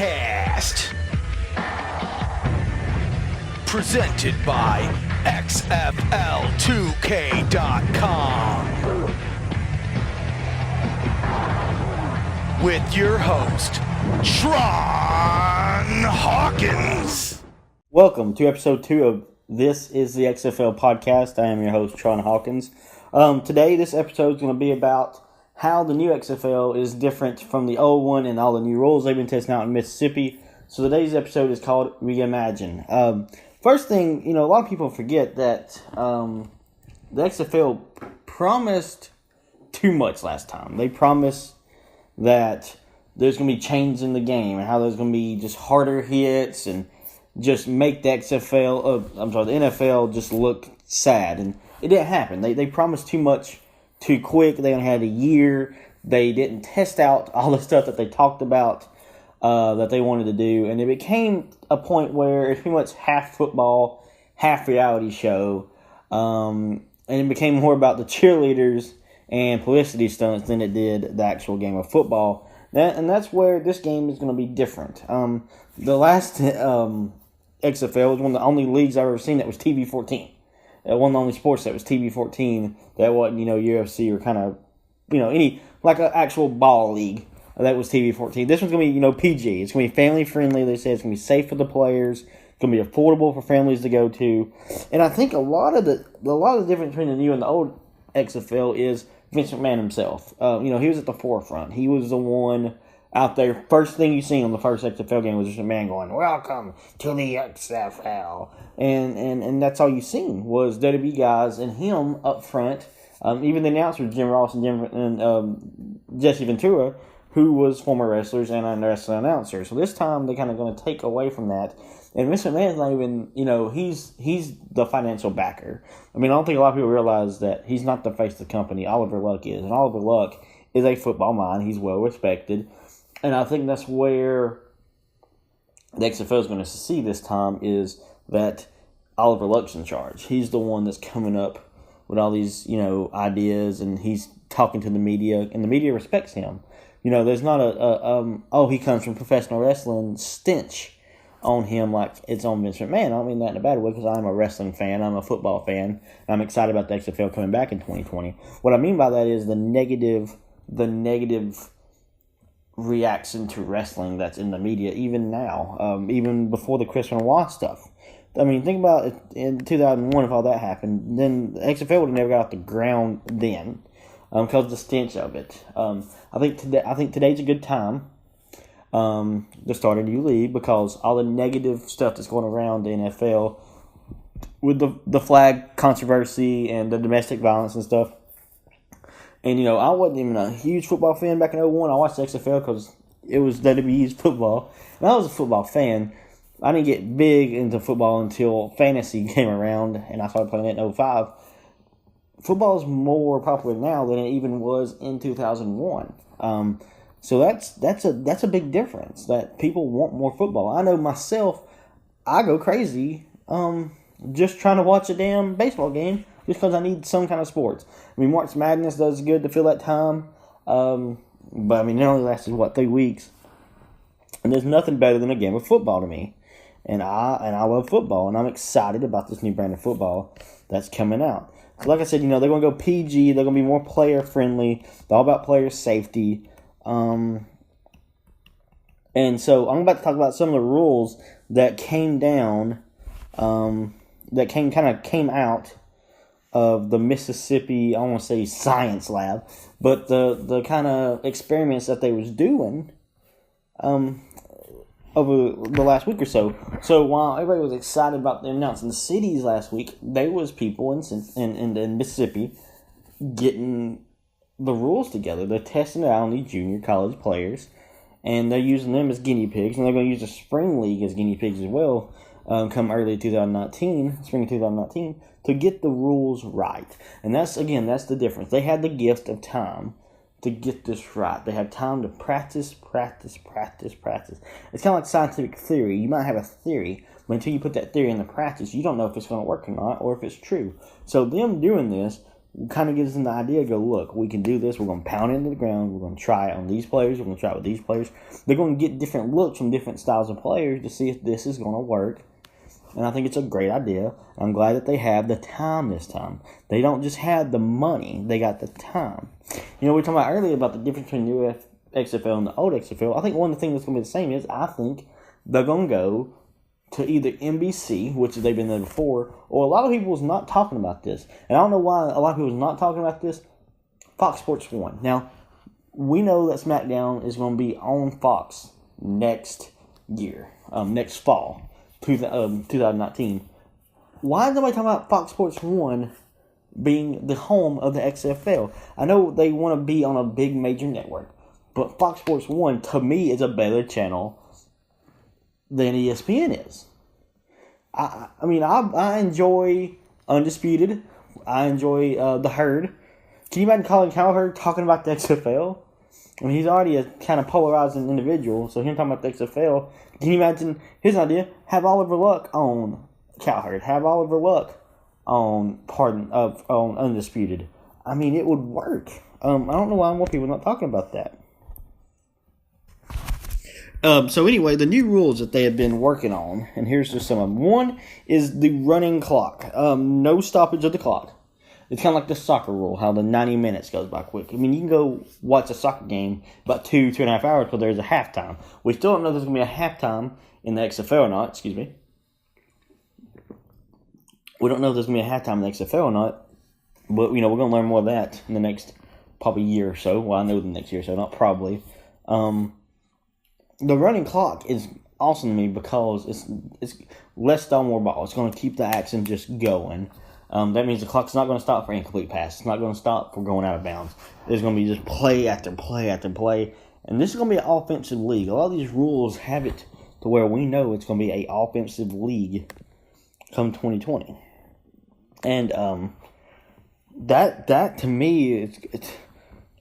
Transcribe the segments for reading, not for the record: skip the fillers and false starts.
Podcast. Presented by XFL2K.com. With your host, Tron Hawkins. Welcome to episode 2 of This is the XFL Podcast. I am your host, Tron Hawkins. Today, this episode is going to be about how the new XFL is different from the old one and all the new rules they've been testing out in Mississippi. So today's episode is called Reimagine. First thing, a lot of people forget that the XFL promised too much last time. They promised that there's going to be changes in the game and how there's going to be just harder hits and just make the NFL just look sad. And it didn't happen. They promised too much too quick. They only had a year. They didn't test out all the stuff that they talked about that they wanted to do. And it became a point where it's pretty much half football, half reality show. And it became more about the cheerleaders and publicity stunts than it did the actual game of football. And that's where this game is going to be different. The last XFL was one of the only leagues I've ever seen that was TV 14. One of the only sports that was TV 14 that wasn't, UFC or kind of, any, like an actual ball league that was TV 14. This one's going to be, PG. It's going to be family friendly. They say it's going to be safe for the players. It's going to be affordable for families to go to. And I think a lot of the difference between the new and the old XFL is Vince McMahon himself. He was at the forefront. He was the one out there. First thing you seen on the first XFL game was just a man going, "Welcome to the XFL," and that's all you seen was WWE guys and him up front. Even the announcers, Jim Ross and Jesse Ventura, who was former wrestlers and a wrestling announcer. So this time they're kind of going to take away from that. And Vince McMahon's not even, he's the financial backer. I don't think a lot of people realize that he's not the face of the company. Oliver Luck is, and Oliver Luck is a football mind. He's well respected. And I think that's where the XFL is going to see this time is that Oliver Luck's in charge. He's the one that's coming up with all these, ideas, and he's talking to the media, and the media respects him. There's not he comes from professional wrestling stench on him like it's on Vince McMahon. I don't mean that in a bad way because I'm a wrestling fan. I'm a football fan. And I'm excited about the XFL coming back in 2020. What I mean by that is the negative reaction to wrestling that's in the media even now, even before the Chris Benoit stuff. Think about it in 2001 if all that happened, then the XFL would have never got off the ground then because of the stench of it. I think today's a good time to start a new league because all the negative stuff that's going around the NFL with the flag controversy and the domestic violence and stuff. And, I wasn't even a huge football fan back in 2001. I watched the XFL because it was WWE's football. And I was a football fan. I didn't get big into football until fantasy came around, and I started playing it in 2005. Football is more popular now than it even was in 2001. So that's a big difference, that people want more football. I know myself, I go crazy just trying to watch a damn baseball game. Just because I need some kind of sports. March Madness does good to fill that time. But it only lasted, 3 weeks? And there's nothing better than a game of football to me. And I love football. And I'm excited about this new brand of football that's coming out. So like I said, they're going to go PG. They're going to be more player friendly. They're all about player safety. And so I'm about to talk about some of the rules that came down, that came out of the Mississippi, I don't want to say science lab, but the kind of experiments that they was doing over the last week or so. So while everybody was excited about them announcing the cities last week, there was people in Mississippi getting the rules together. They're testing it out on these junior college players, and they're using them as guinea pigs, and they're going to use the spring league as guinea pigs as well come early spring of 2019, to get the rules right. And that's the difference. They had the gift of time to get this right. They had time to practice. It's kind of like scientific theory. You might have a theory, But until you put that theory into practice, you don't know if it's going to work or not, or if it's true. So them doing this kind of gives them the idea, go, look, we can do this. We're going to pound it into the ground. We're going to try it on these players. We're going to try it with these players. They're going to get different looks from different styles of players to see if this is going to work. And I think it's a great idea. I'm glad that they have the time this time. They don't just have the money. They got the time. We were talking about earlier about the difference between new XFL and the old XFL. I think one of the things that's going to be the same is I think they're going to go to either NBC, which they've been there before, or a lot of people was not talking about this. And I don't know why a lot of people was not talking about this. Fox Sports 1. Now, we know that SmackDown is going to be on Fox next year, next fall, 2019. Why is nobody talking about Fox Sports 1 being the home of the XFL? I know they want to be on a big major network, but Fox Sports 1, to me, is a better channel than ESPN is. I enjoy Undisputed. I enjoy The Herd. Can you imagine Colin Cowherd talking about the XFL? I mean, he's already a kind of polarizing individual, so him talking about the XFL. Can you imagine his idea? Have Oliver Luck on Cowherd. Have Oliver Luck on Undisputed. I mean, it would work. I don't know why more people are not talking about that. So anyway, the new rules that they have been working on, and here's just some of them. One is the running clock. No stoppage of the clock. It's kind of like the soccer rule, how the 90 minutes goes by quick. I mean, you can go watch a soccer game about 2.5 hours till there's a halftime. We still don't know if there's going to be a halftime in the XFL or not. Excuse me. We don't know if there's going to be a halftime in the XFL or not. But, we're going to learn more of that in the next probably year or so. Well, I know the next year or so, not probably. The running clock is awesome to me because it's less stop, more ball. It's going to keep the action just going. That means the clock's not going to stop for incomplete pass. It's not going to stop for going out of bounds. There's going to be just play after play after play. And this is going to be an offensive league. A lot of these rules have it to where we know it's going to be an offensive league come 2020. And that to me, it's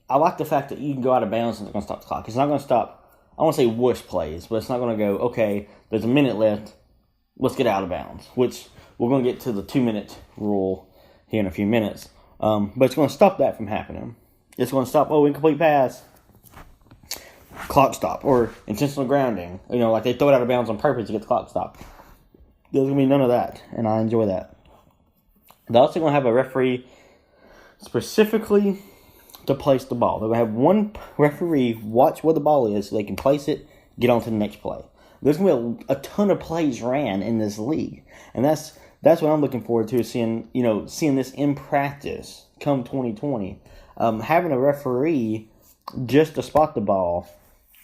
I like the fact that you can go out of bounds and it's going to stop the clock. It's not going to stop, I want to say wuss plays, but it's not going to go, okay, there's a minute left, let's get out of bounds, which we're going to get to the 2-minute rule here in a few minutes. But it's going to stop that from happening. It's going to stop, incomplete pass, clock stop, or intentional grounding. Like they throw it out of bounds on purpose to get the clock stopped. There's going to be none of that, and I enjoy that. They're also going to have a referee specifically to place the ball. They're going to have one referee watch where the ball is so they can place it, get on to the next play. There's going to be a ton of plays ran in this league. And that's what I'm looking forward to, seeing this in practice come 2020. Having a referee just to spot the ball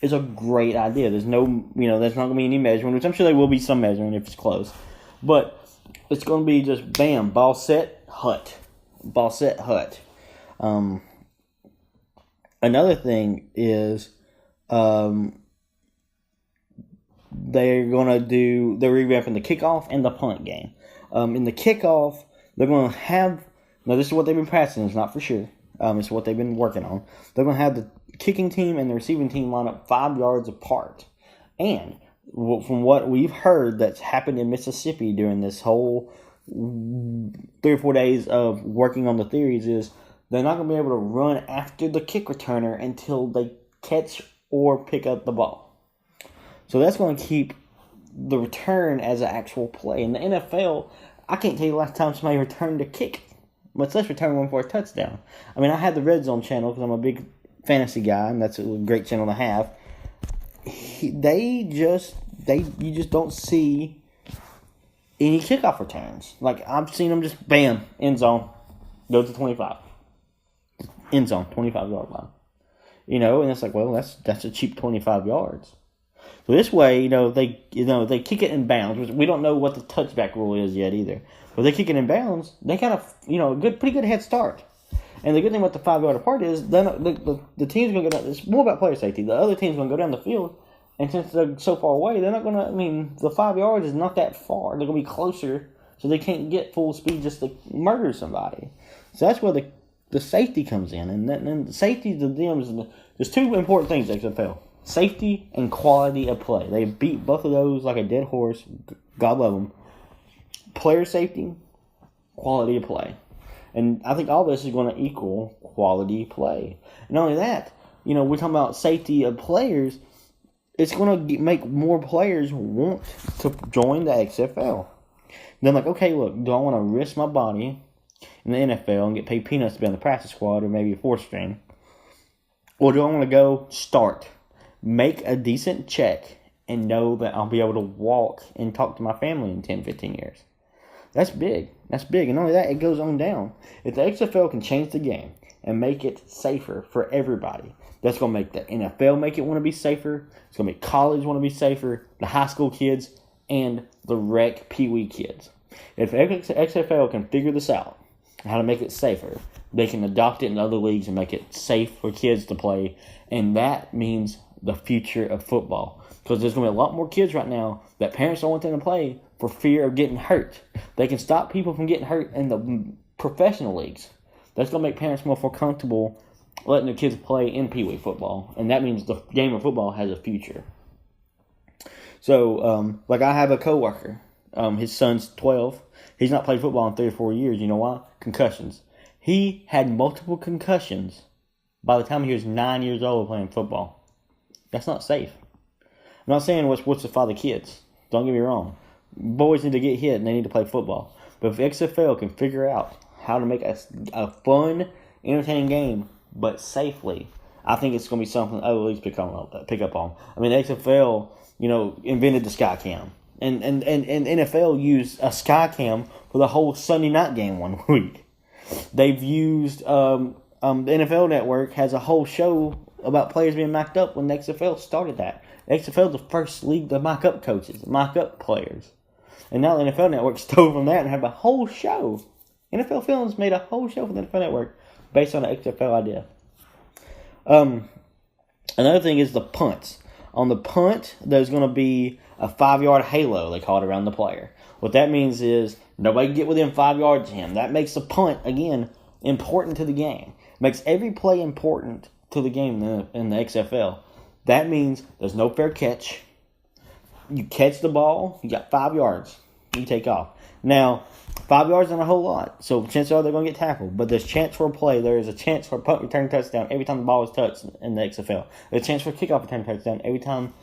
is a great idea. There's no, there's not going to be any measuring, which I'm sure there will be some measuring if it's close. But it's going to be just bam, ball set, hut. Ball set, hut. Another thing is they're revamping the kickoff and the punt game. In the kickoff, they're going to have, now this is what they've been practicing, it's not for sure. It's what they've been working on. They're going to have the kicking team and the receiving team line up 5 yards apart. And from what we've heard that's happened in Mississippi during this whole 3 or 4 days of working on the theories is they're not going to be able to run after the kick returner until they catch or pick up the ball. So that's going to keep the return as an actual play. In the NFL, I can't tell you the last time somebody returned a kick, much less return one for a touchdown. I mean, I had the Red Zone channel because I'm a big fantasy guy, and that's a great channel to have. You just don't see any kickoff returns. Like, I've seen them just, bam, end zone, go to 25. End zone, 25-yard line. And it's like, well, that's a cheap 25 yards. So this way, they kick it in bounds. Which we don't know what the touchback rule is yet either. But they kick it in bounds, they got a pretty good head start. And the good thing about the 5 yard apart is then the team's going to go down. It's more about player safety. The other team's going to go down the field, and since they're so far away, they're not going to. I mean, the 5 yards is not that far. They're going to be closer, so they can't get full speed just to murder somebody. So that's where the safety comes in, and then the safety to them is there's two important things XFL: safety and quality of play. They beat both of those like a dead horse. God love them. Player safety, quality of play. And I think all this is going to equal quality play. And not only that, we're talking about safety of players. It's going to make more players want to join the XFL. Then, okay, look, do I want to risk my body in the NFL and get paid peanuts to be on the practice squad or maybe a fourth string? Or do I want to go start, make a decent check, and know that I'll be able to walk and talk to my family in 10, 15 years? That's big. That's big. And not only that, it goes on down. If the XFL can change the game and make it safer for everybody, that's going to make the NFL make it want to be safer. It's going to make college want to be safer, the high school kids, and the rec Pee-wee kids. If XFL can figure this out, how to make it safer, they can adopt it in other leagues and make it safe for kids to play. And that means the future of football. Because there's going to be a lot more kids right now that parents don't want them to play for fear of getting hurt. They can stop people from getting hurt in the professional leagues. That's going to make parents more comfortable letting their kids play in Pee Wee football. And that means the game of football has a future. So, I have a coworker. His son's 12. He's not played football in 3 or 4 years. You know why? Concussions. He had multiple concussions by the time he was 9 years old playing football. That's not safe. I'm not saying what's the father kids. Don't get me wrong. Boys need to get hit and they need to play football. But if XFL can figure out how to make a fun, entertaining game, but safely, I think it's going to be something other leagues pick up on. I mean, the XFL, invented the Sky Cam. And NFL used a Sky Cam for the whole Sunday night game one week. They've used, the NFL Network has a whole show about players being mic'd up when the XFL started that. The XFL is the first league to mic up coaches, mic up players. And now the NFL Network stole from that and have a whole show. NFL Films made a whole show for the NFL Network based on the XFL idea. Another thing is the punts. On the punt, there's going to be a 5-yard halo, they call it, around the player. What that means is nobody can get within 5 yards of him. That makes the punt, again, important to the game. Makes every play important to the game in the XFL. That means there's no fair catch. You catch the ball, you got 5 yards. You take off. Now, 5 yards isn't a whole lot, so chances are they're going to get tackled. But there's chance for a play. There is a chance for a punt return touchdown every time the ball is touched in the XFL. There's a chance for a kickoff return touchdown every time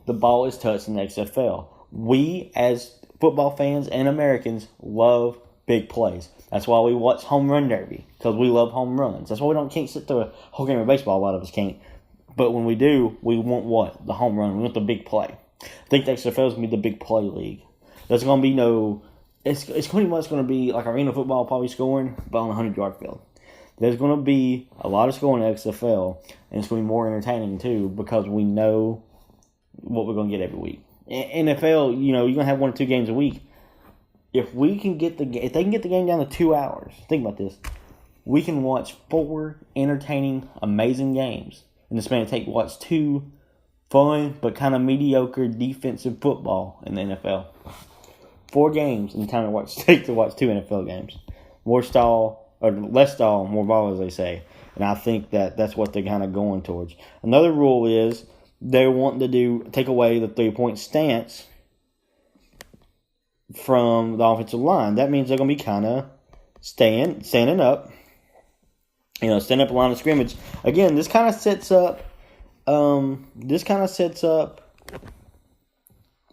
the ball is touched in the XFL. We, as football fans and Americans, love big plays. That's why we watch Home Run Derby, because we love home runs. That's why we can't sit through a whole game of baseball. A lot of us can't. But when we do, we want what? The home run. We want the big play. I think the XFL is going to be the big play league. There's going to be no... It's pretty much going to be like arena football, probably scoring, but on a 100-yard field. There's going to be a lot of scoring in XFL, and it's going to be more entertaining, too, because we know what we're going to get every week. NFL, you're going to have 1 or 2 games a week. If they can get the game down to 2 hours, think about this. We can watch 4 entertaining, amazing games in the span of watch 2 fun but kind of mediocre defensive football in the NFL. 4 games in the time it takes to watch 2 NFL games. More stall, or less stall, more ball, as they say. And I think that's what they're kind of going towards. Another rule is they're wanting to take away the 3-point stance from the offensive line. That means they're going to be kind of standing up. Standing up a line of scrimmage. Again, this kind of sets up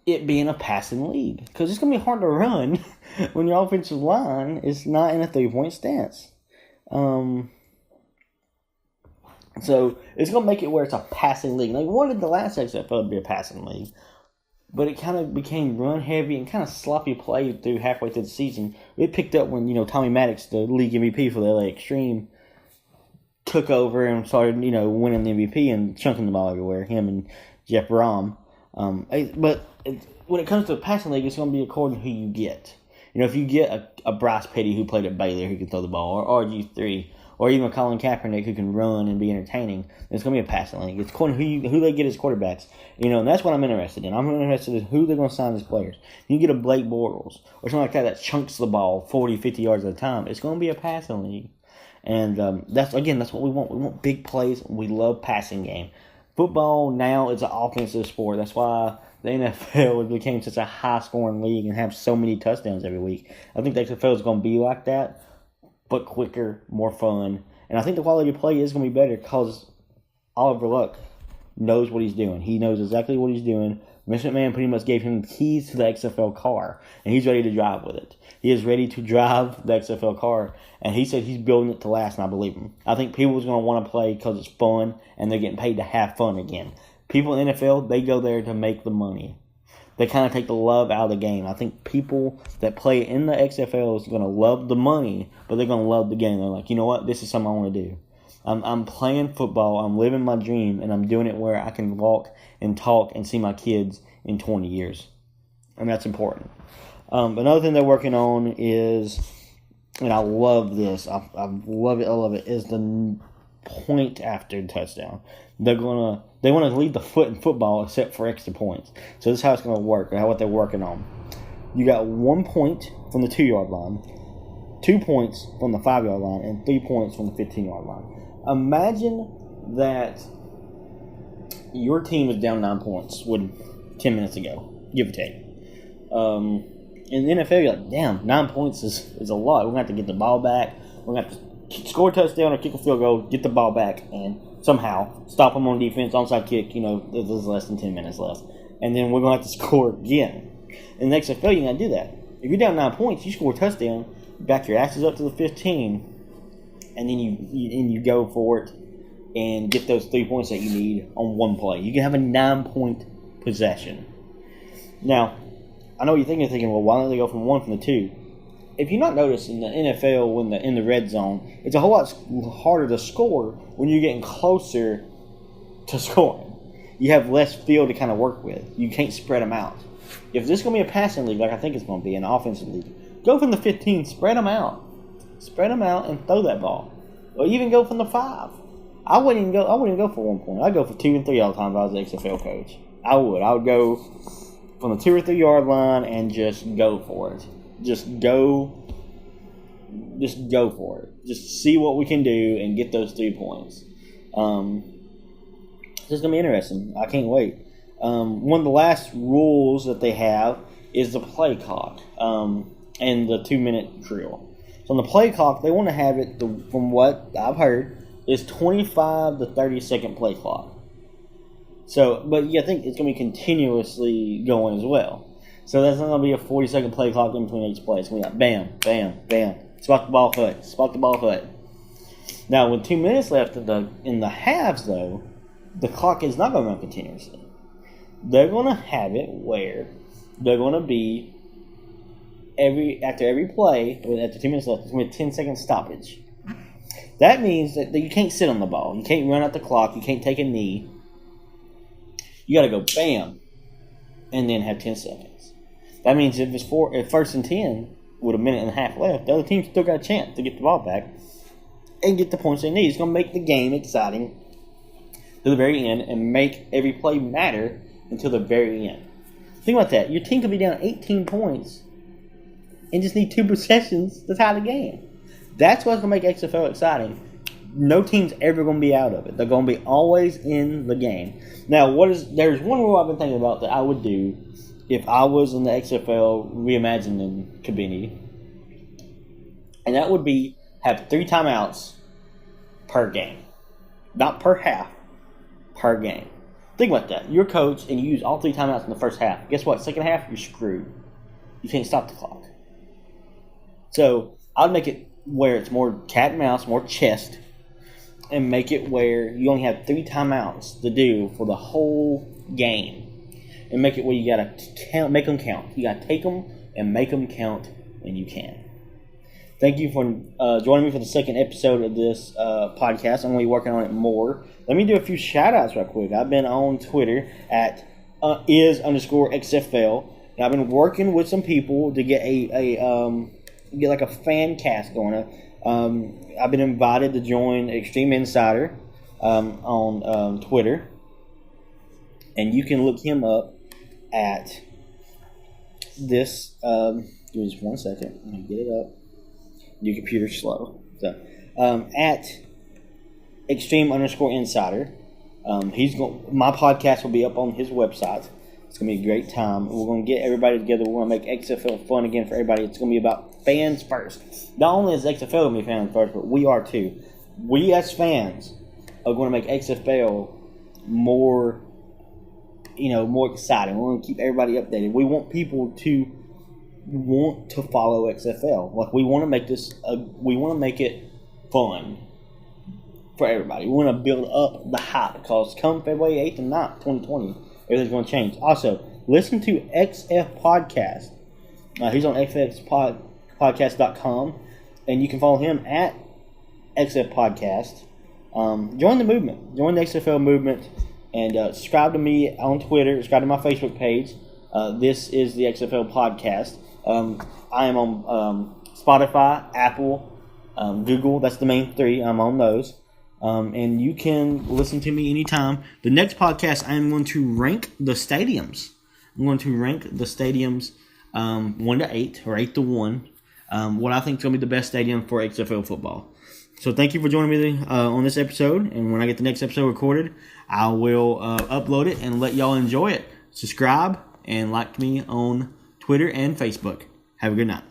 it being a passing league. Because it's going to be hard to run when your offensive line is not in a 3-point stance. So it's going to make it where it's a passing league. They wanted the last XFL to be a passing league. But it kind of became run heavy and kind of sloppy play halfway through the season. It picked up when, Tommy Maddox, the league MVP for the LA Extreme, took over and started, winning the MVP and chunking the ball everywhere. Him and Jeff Brom. But when it comes to the passing league, it's going to be according to who you get. If you get a Bryce Petty who played at Baylor who can throw the ball, or RG3, or even a Colin Kaepernick who can run and be entertaining, it's going to be a passing league. It's according to who they get as quarterbacks. And that's what I'm interested in. I'm interested in who they're going to sign as players. You get a Blake Bortles or something like that chunks the ball 40, 50 yards at a time. It's going to be a passing league. And that's what we want. We want big plays. We love passing game. Football now is an offensive sport. That's why the NFL became such a high-scoring league and have so many touchdowns every week. I think the XFL is going to be like that but quicker, more fun. And I think the quality of play is going to be better because Oliver Luck knows what he's doing. He knows exactly what he's doing. Mr. McMahon pretty much gave him the keys to the XFL car, and he's ready to drive with it. He is ready to drive the XFL car, and he said he's building it to last, and I believe him. I think people are going to want to play because it's fun, and they're getting paid to have fun again. People in the NFL, they go there to make the money. They kind of take the love out of the game. I think people that play in the XFL is going to love the money, but they're going to love the game. They're like, you know what? This is something I want to do. I'm playing football. I'm living my dream, and I'm doing it where I can walk and talk and see my kids in 20 years. And that's important. Another thing they're working on is, and I love this, I love it, is the point after the touchdown. They want to leave the foot in football except for extra points. So this is how it's going to work, or how what they're working on. You got 1 point from the 2-yard line, 2 points from the 5-yard line, and 3 points from the 15-yard line. Imagine that your team is down 9 points with 10 minutes to go, give or take. In the NFL, you're like, damn, 9 points is a lot. We're going to have to get the ball back. We're going to have to score a touchdown or kick a field goal, get the ball back, and somehow stop them on defense, onside kick, there's less than 10 minutes left. And then we're going to have to score again. In the XFL, you're going to do that. If you're down 9 points, you score a touchdown, you back your asses up to the 15, and then you go for it and get those 3 points that you need on one play. You can have a 9-point possession. Now, I know what you're thinking, well, why don't they go from 1 from the 2? If you not notice in the NFL, when in the red zone, it's a whole lot harder to score when you're getting closer to scoring. You have less field to kind of work with. You can't spread them out. If this is going to be a passing league, like I think it's going to be, an offensive league, go from the 15, spread them out. Spread them out and throw that ball. Or even go from the 5. I wouldn't even go for 1 point. I'd go for 2 and 3 all the time if I was the XFL coach. I would go from the 2 or 3 yard line and just go for it. Just go for it. Just see what we can do and get those 3 points. This is going to be interesting. I can't wait. One of the last rules that they have is the play clock and the 2-minute drill. So on the play clock, they want to have it, from what I've heard, is 25 to 30 second play clock. So, but I think it's going to be continuously going as well. So that's not going to be a 40-second play clock in between each play. It's going to be like bam, bam, bam. Spot the ball hut. Now, with 2 minutes left in the halves, though, the clock is not going to run continuously. They're going to have it where they're going to be after every play, after 2 minutes left, it's going to be a 10-second stoppage. That means that you can't sit on the ball. You can't run out the clock. You can't take a knee. You got to go bam, and then have 10 seconds. That means if it's first and 10 with a minute and a half left, the other team still got a chance to get the ball back and get the points they need. It's going to make the game exciting to the very end and make every play matter until the very end. Think about that. Your team could be down 18 points and just need 2 possessions to tie the game. That's what's going to make XFL exciting. No team's ever going to be out of it. They're going to be always in the game. Now, there's one rule I've been thinking about that I would do if I was in the XFL Reimagine committee, and that would be have 3 timeouts per game. Not per half, per game. Think about that. You're a coach and you use all 3 timeouts in the first half. Guess what? Second half, you're screwed. You can't stop the clock. So I'd make it where it's more cat and mouse, more chest, and make it where you only have 3 timeouts to do for the whole game. And make it where you gotta count, make them count. You gotta take them and make them count when you can. Thank you for joining me for the second episode of this podcast. I'm going to be working on it more. Let me do a few shout-outs real quick. I've been on Twitter at is_XFL. And I've been working with some people to get get like a fan cast going. I've been invited to join Extreme Insider on Twitter. And you can look him up at this. Give me just 1 second. Let me get it up. Your computer's slow. So, at Extreme_Insider. My podcast will be up on his website. It's going to be a great time. We're going to get everybody together. We're going to make XFL fun again for everybody. It's going to be about fans first. Not only is XFL going to be fans first, but we are too. We as fans are going to make XFL more, more exciting. We're going to keep everybody updated. We want people to want to follow XFL. Like, we want to make we want to make it fun for everybody. We want to build up the hype because come February 8th and 9th, 2020, everything's going to change. Also, listen to XF Podcast. He's on xfpodcast.com, and you can follow him at XF Podcast. Join the movement. Join the XFL movement, and subscribe to me on Twitter. Subscribe to my Facebook page. This is the XFL Podcast. I am on Spotify, Apple, Google. That's the main three. I'm on those. And you can listen to me anytime. The next podcast, I am going to rank the stadiums. I'm going to rank the stadiums 1 to 8 or 8 to 1. What I think is going to be the best stadium for XFL football. So thank you for joining me on this episode. And when I get the next episode recorded, I will upload it and let y'all enjoy it. Subscribe and like me on Twitter and Facebook. Have a good night.